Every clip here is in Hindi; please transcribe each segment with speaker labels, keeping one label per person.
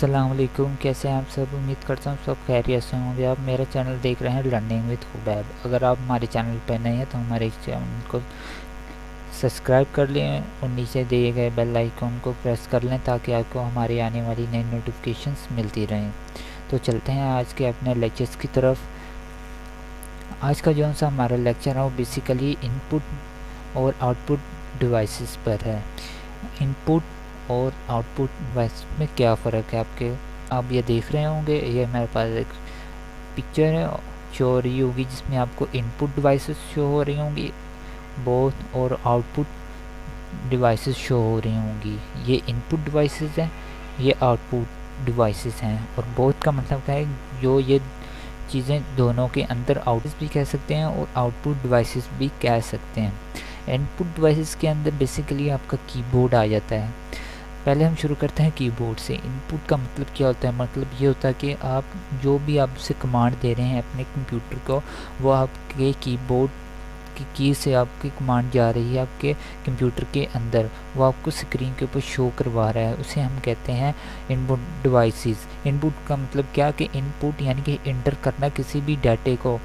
Speaker 1: अस्सलाम वालेकुम। कैसे हैं आप सब? उम्मीद करता हूँ सब खैरियत से होंगे। आप मेरा चैनल देख रहे हैं लर्निंग विद हुबैब। अगर आप हमारे चैनल पर नए हैं तो हमारे चैनल को सब्सक्राइब कर लें और नीचे दिए गए बेल आइकन को प्रेस कर लें ताकि आपको हमारी आने वाली नई नोटिफिकेशंस मिलती रहें। तो चलते हैं आज के अपने लेक्चर्स की तरफ। आज का जो सा हमारा लेक्चर है वो बेसिकली इनपुट और आउटपुट डिवाइसेस पर है। इनपुट और आउटपुट डिवाइस में क्या फ़र्क है आप ये देख रहे होंगे। ये मेरे पास एक पिक्चर है शो हो रही होगी जिसमें आपको इनपुट डिवाइसेस शो हो रही होंगी बोथ, और आउटपुट डिवाइसेस शो हो रही होंगी। ये इनपुट डिवाइसेस हैं, ये आउटपुट डिवाइसेस हैं। और बोथ का मतलब क्या है, जो ये चीज़ें दोनों के अंदर आउटपुट भी कह सकते हैं और आउटपुट डिवाइसेस भी कह सकते हैं। इनपुट डिवाइसेस के अंदर बेसिकली आपका कीबोर्ड आ जाता है। पहले हम शुरू करते हैं कीबोर्ड से। इनपुट का मतलब क्या होता है? मतलब ये होता है कि आप जो भी आपसे कमांड दे रहे हैं अपने कंप्यूटर को, वो आपके कीबोर्ड की की से आपकी कमांड जा रही है आपके कंप्यूटर के अंदर, वो आपको स्क्रीन के ऊपर शो करवा रहा है। उसे हम कहते हैं इनपुट डिवाइसेस। इनपुट का मतलब क्या कि इनपुट यानी कि इंटर करना किसी भी डाटे को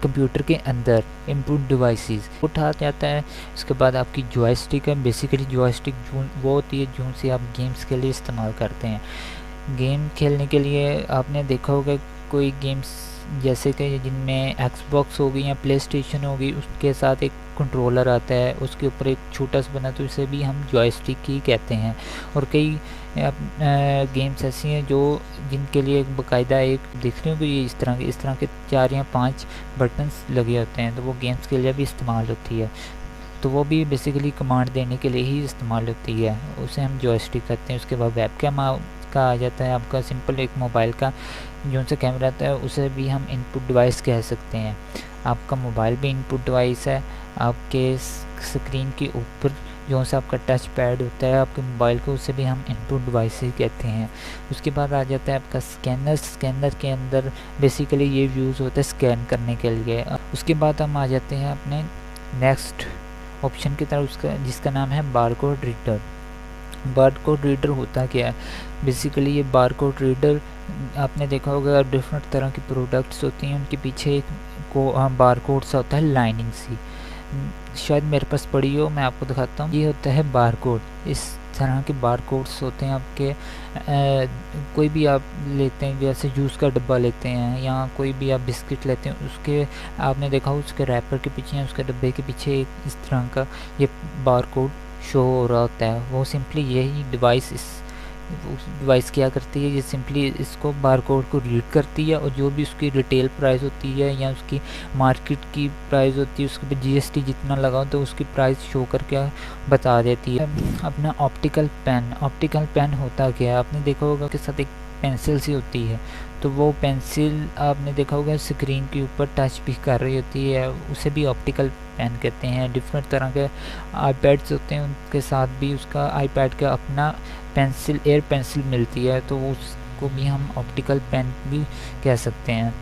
Speaker 1: कंप्यूटर के अंदर, इनपुट डिवाइसेस उठा जाता है। उसके बाद आपकी जॉयस्टिक है। बेसिकली जॉयस्टिक वो होती है जो से आप गेम्स के लिए इस्तेमाल करते हैं। गेम खेलने के लिए आपने देखा होगा कोई गेम्स जैसे कि जिनमें एक्सबॉक्स होगी या प्ले स्टेशन होगी, उसके साथ एक कंट्रोलर आता है, उसके ऊपर एक छोटा सा बना, तो इसे भी हम जॉयस्टिक ही कहते हैं। और कई गेम्स ऐसी हैं जो जिनके लिए एक बाकायदा एक देख रहे हो कि ये इस तरह के 4 या 5 बटन्स लगे होते हैं, तो वो गेम्स के लिए भी इस्तेमाल होती है। तो वो भी बेसिकली कमांड देने के लिए ही इस्तेमाल होती है, उसे हम जॉयस्टिक कहते हैं। उसके बाद वेबकैम का आ जाता है आपका सिंपल एक मोबाइल का जो से कैमरा आता है, उसे भी हम इनपुट डिवाइस कह सकते हैं। आपका मोबाइल भी इनपुट डिवाइस है। आपके स्क्रीन के ऊपर जो सा आपका टच पैड होता है आपके मोबाइल को, उसे भी हम इनपुट डिवाइस ही कहते हैं। उसके बाद आ जाता है आपका स्कैनर। स्कैनर के अंदर बेसिकली ये यूज़ होता है स्कैन करने के लिए। उसके बाद हम आ जाते हैं अपने नेक्स्ट ऑप्शन की तरफ, उसका जिसका नाम है बारकोड रीडर। बारकोड रीडर होता क्या है? बेसिकली ये बारकोड रीडर आपने देखा होगा डिफरेंट तरह की प्रोडक्ट्स होती हैं, उनके पीछे एक बारकोड सा होता है, लाइनिंग सी। शायद मेरे पास पड़ी हो, मैं आपको दिखाता हूँ। ये होता है बारकोड। इस तरह के बारकोड्स होते हैं आपके कोई भी आप लेते हैं, जैसे जूस का डब्बा लेते हैं या कोई भी आप बिस्किट लेते हैं, उसके आपने देखा हो उसके रैपर के पीछे या उसके डब्बे के पीछे एक इस तरह का ये बारकोड शो हो रहा होता है। वो सिंपली यही डिवाइस क्या करती है, ये सिंपली इसको बारकोड को रीड करती है और जो भी उसकी रिटेल प्राइस होती है या उसकी मार्केट की प्राइस होती है, उसके पे जीएसटी जितना लगा तो उसकी प्राइस शो करके बता देती है। अपना ऑप्टिकल पेन होता क्या है? आपने देखा होगा के साथ एक पेंसिल सी होती है, तो वो पेंसिल आपने देखा होगा स्क्रीन के ऊपर टच भी कर रही होती है, उसे भी ऑप्टिकल पेन कहते हैं। डिफरेंट तरह के आईपैड्स होते हैं, उनके साथ भी उसका आईपैड का अपना पेंसिल एयर पेंसिल मिलती है, तो उसको भी हम ऑप्टिकल पेन भी कह सकते हैं।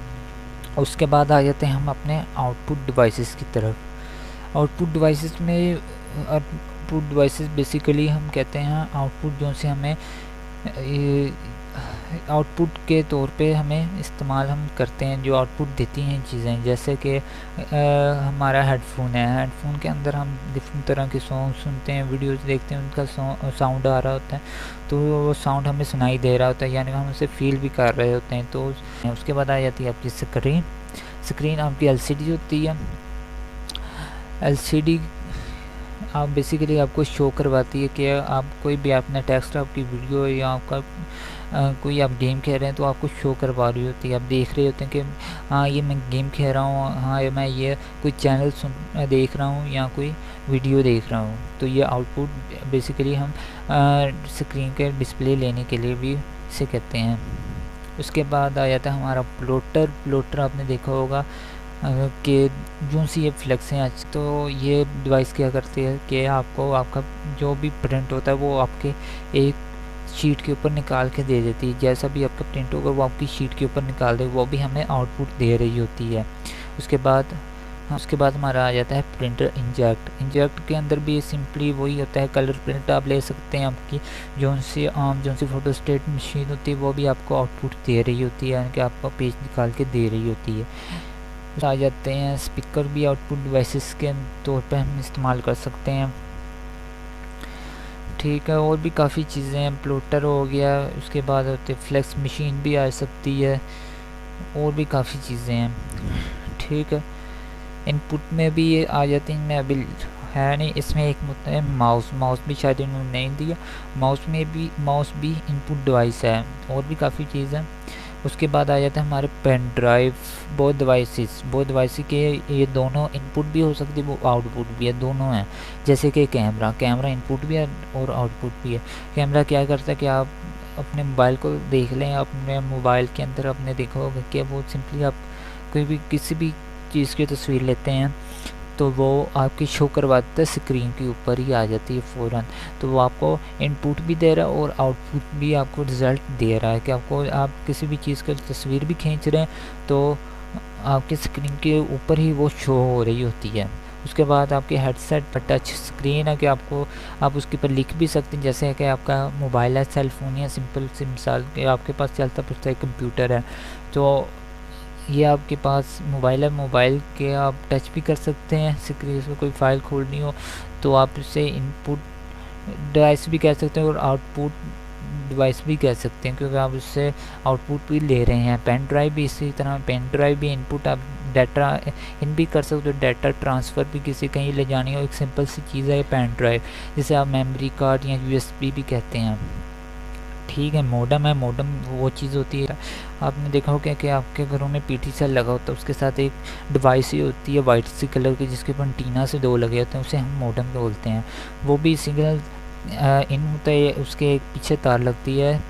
Speaker 1: उसके बाद आ जाते हैं हम अपने आउटपुट डिवाइसेस की तरफ। आउटपुट डिवाइसेस बेसिकली हम कहते हैं आउटपुट जो से हमें आउटपुट के तौर पे हमें इस्तेमाल हम करते हैं, जो आउटपुट देती हैं चीज़ें। जैसे कि हमारा हेडफोन है, हेडफोन के अंदर हम डिफरेंट तरह के सॉन्ग सुनते हैं, वीडियोस देखते हैं, उनका साउंड आ रहा होता है, तो वो साउंड हमें सुनाई दे रहा होता है, यानी हम उसे फील भी कर रहे होते हैं। तो उसके बाद आ जाती है आपकी स्क्रीन आपकी एलसीडी होती है। एलसीडी आप बेसिकली आपको शो करवाती है कि आप कोई भी अपना टेक्स्ट, आपकी वीडियो या आपका कोई आप गेम खेल रहे हैं तो आपको शो करवा रही होती है। आप देख रहे होते हैं कि हाँ ये मैं गेम खेल रहा हूँ, हाँ मैं ये कोई चैनल देख रहा हूँ या कोई वीडियो देख रहा हूँ। तो ये आउटपुट बेसिकली हम स्क्रीन के डिस्प्ले लेने के लिए भी इसे कहते हैं। उसके बाद आ जाता है हमारा प्लॉटर आपने देखा होगा कि जो सी ये फ्लेक्स हैं आज, तो ये डिवाइस क्या करती है कि आपको आपका जो भी प्रिंट होता है वो आपके एक शीट के ऊपर निकाल के दे देती है। जैसा भी आपका प्रिंट होगा वो आपकी शीट के ऊपर निकाल दे, वो भी हमें आउटपुट दे रही होती है। उसके बाद हाँ, उसके बाद हमारा आ जाता है प्रिंटर इंजेक्ट। इंजेक्ट के अंदर भी सिंपली वही होता है, कलर प्रिंट आप ले सकते हैं। आपकी जो सी फोटोस्टेट मशीन होती है वो भी आपको आउटपुट दे रही होती है, यानी कि आपका पेज निकाल के दे रही होती है। आ जाते हैं स्पीकर भी आउटपुट डिवाइसेस के तौर पे हम इस्तेमाल कर सकते हैं। ठीक है, और भी काफ़ी चीज़ें हैं, प्लॉटर हो गया, उसके बाद होते फ्लेक्स मशीन भी आ सकती है, और भी काफ़ी चीज़ें हैं। ठीक है, इनपुट में भी ये आ जाती हैं, मैं अभी है नहीं, इसमें एक होता है माउस भी शायद इन्होंने नहीं दिया। माउस भी इनपुट डिवाइस है, और भी काफ़ी चीज़ है। उसके बाद आ जाता है हमारे पेन ड्राइव। बोथ डिवाइस के ये दोनों इनपुट भी हो सकती है, वो आउटपुट भी है, दोनों हैं। जैसे कि कैमरा इनपुट भी है और आउटपुट भी है। कैमरा क्या करता है कि आप अपने मोबाइल को देख लें, अपने मोबाइल के अंदर आपने देखा होगा कि वो सिंपली आप कोई भी किसी भी चीज़ की तस्वीर लेते हैं तो वो आपकी शो करवाता है, स्क्रीन के ऊपर ही आ जाती है फ़ौरन। तो वो आपको इनपुट भी दे रहा है और आउटपुट भी आपको रिज़ल्ट दे रहा है कि आपको आप किसी भी चीज़ की तस्वीर भी खींच रहे हैं तो आपके स्क्रीन के ऊपर ही वो शो हो रही होती है। उसके बाद आपके हेडसेट पर टच स्क्रीन है कि आप उसके ऊपर लिख भी सकते हैं, जैसे कि आपका मोबाइल है, सेल फ़ोन या सिंपल सी मिसाल कि आपके पास चलता फिरता एक कंप्यूटर है, तो ये आपके पास मोबाइल है, मोबाइल के आप टच भी कर सकते हैं स्क्रीन में, कोई फाइल खोलनी हो तो आप इसे इनपुट डिवाइस भी कह सकते हैं और आउटपुट डिवाइस भी कह सकते हैं, क्योंकि आप उससे आउटपुट भी ले रहे हैं। पेन ड्राइव भी इसी तरह, पेन ड्राइव भी इनपुट, आप डाटा इन भी कर सकते हो, डाटा ट्रांसफ़र भी किसी कहीं ले जानी हो, एक सिंपल सी चीज़ है पेन ड्राइव, जिसे आप मेमोरी कार्ड या यूएसबी भी कहते हैं। ठीक है, मोडम है, मोडम वो चीज़ होती है, आपने देखा होगा कि आपके घरों में पीटी सेल लगा होता है, उसके साथ एक डिवाइस ही होती है वाइट सी कलर की, जिसके ऊपर एंटीना से 2 लगे होते हैं, उसे हम मोडम बोलते हैं। वो भी सिग्नल इन होता है, उसके एक पीछे तार लगती है,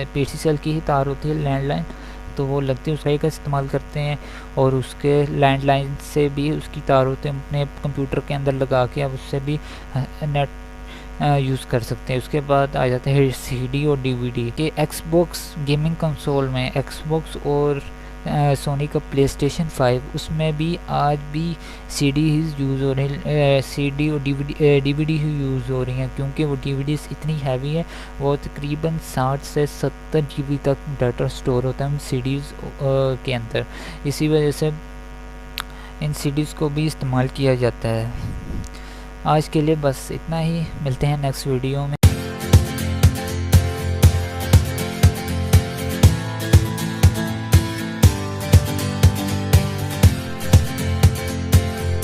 Speaker 1: पीटी सेल की ही तार होती है, लैंडलाइन, तो वो लगती है, उसका का इस्तेमाल करते हैं। और उसके लैंडलाइन से भी उसकी तार होते हैं, अपने कंप्यूटर के अंदर लगा के आप उससे भी नेट यूज़ कर सकते हैं। उसके बाद आ जाते हैं सीडी और डीवीडी के। एक्सबॉक्स गेमिंग कंसोल में एक्सबॉक्स और सोनी का प्लेस्टेशन 5, उसमें भी आज भी सीडी ही यूज़ हो रही है, सीडी और डीवीडी ही यूज़ हो रही हैं, क्योंकि वो डीवीडीज़ इतनी हैवी है, वो तकरीबन 60 से 70 जीबी तक डाटा स्टोर होता है उन सीडीज़ के अंदर। इसी वजह से इन सीडीज़ को भी इस्तेमाल किया जाता है। आज के लिए बस इतना ही, मिलते हैं नेक्स्ट वीडियो में।